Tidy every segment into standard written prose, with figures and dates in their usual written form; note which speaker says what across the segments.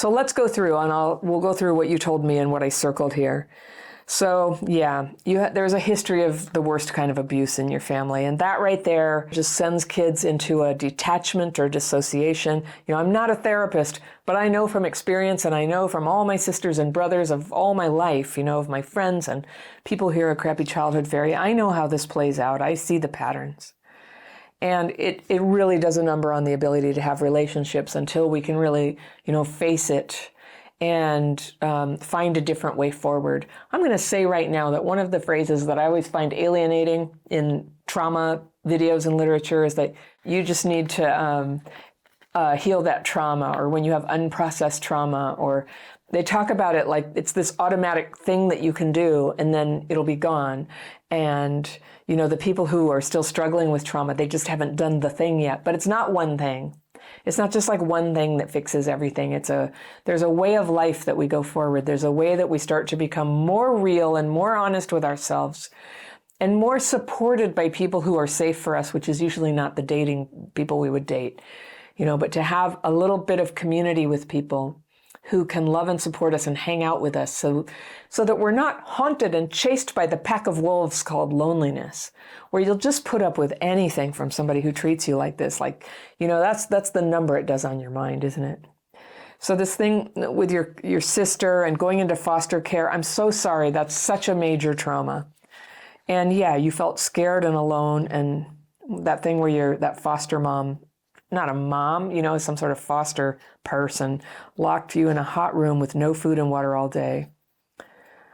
Speaker 1: So let's go through, and we'll go through what you told me and what I circled here. So yeah, there's a history of the worst kind of abuse in your family, and that right there just sends kids into a detachment or dissociation. I'm not a therapist, but I know from experience, and I know from all my sisters and brothers of all my life, of my friends and people here at Crappy Childhood Fairy, I know how this plays out. I see the patterns. And it really does a number on the ability to have relationships until we can really, face it and find a different way forward. I'm going to say right now that one of the phrases that I always find alienating in trauma videos and literature is that you just need to heal that trauma, or when you have unprocessed trauma, or they talk about it like it's this automatic thing that you can do and then it'll be gone. And, the people who are still struggling with trauma, they just haven't done the thing yet. But it's not one thing. It's not just like one thing that fixes everything. There's a way of life that we go forward. There's a way that we start to become more real and more honest with ourselves and more supported by people who are safe for us, which is usually not the dating people we would date, but to have a little bit of community with people who can love and support us and hang out with us so that we're not haunted and chased by the pack of wolves called loneliness, where you'll just put up with anything from somebody who treats you like this. That's the number it does on your mind, isn't it? So this thing with your sister and going into foster care, I'm so sorry. That's such a major trauma. And yeah, you felt scared and alone, and that thing where that foster mom, not a mom, some sort of foster person, locked you in a hot room with no food and water all day.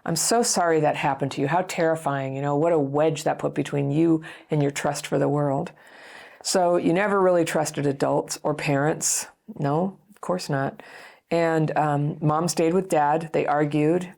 Speaker 1: I'm so sorry that happened to you. How terrifying, what a wedge that put between you and your trust for the world. So you never really trusted adults or parents. No, of course not. And mom stayed with dad. They argued.